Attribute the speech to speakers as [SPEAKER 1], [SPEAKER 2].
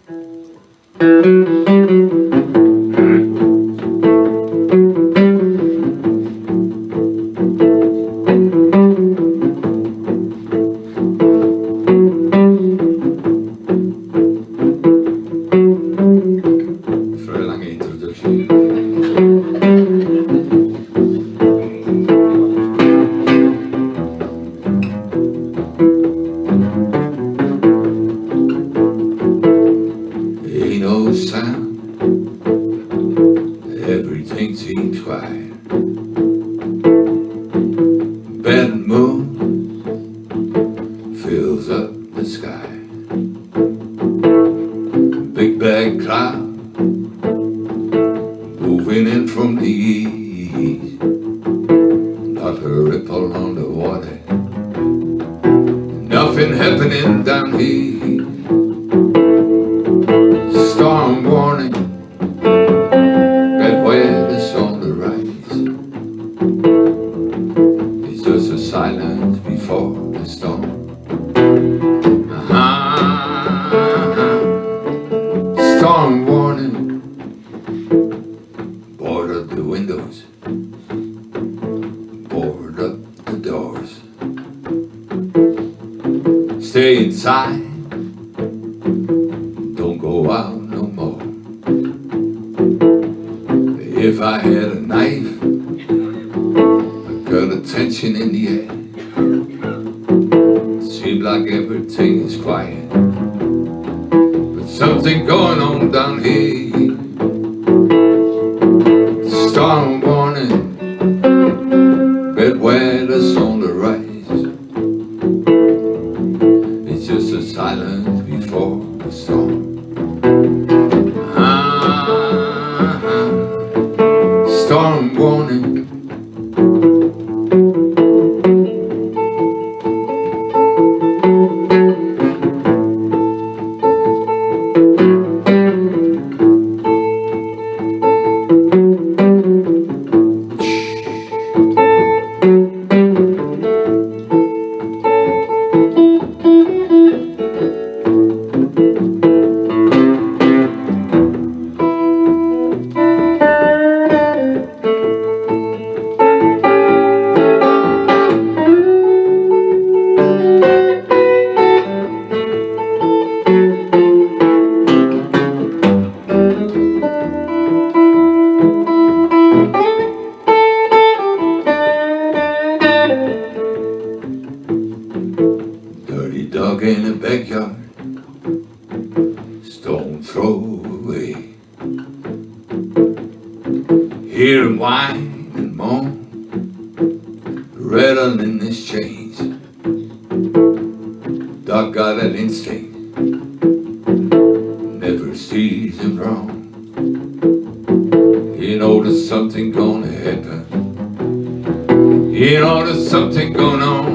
[SPEAKER 1] Vrij lange introductie. Ain't no sound, everything seems quiet. Bad moon fills up the sky. Big black cloud moving in from the east. Not a ripple on the water, nothing happening down here. Storm warning, bad weather's on the rise. It's just a silence before the storm. Storm warning, board up the windows, board up the doors. Stay inside, don't go out no more. If I had a knife, I cut attention in the air. Seems like everything is quiet, but something going on down here. Storm warning, bad weather's on the rise. It's just a silence before the storm. Storm warning. Dirty dog in the backyard, stone throw away. Hear him whine and moan, rattling his chains. Dog got an instinct, never sees him wrong. He knows there's something gonna happen, he knows there's something going on.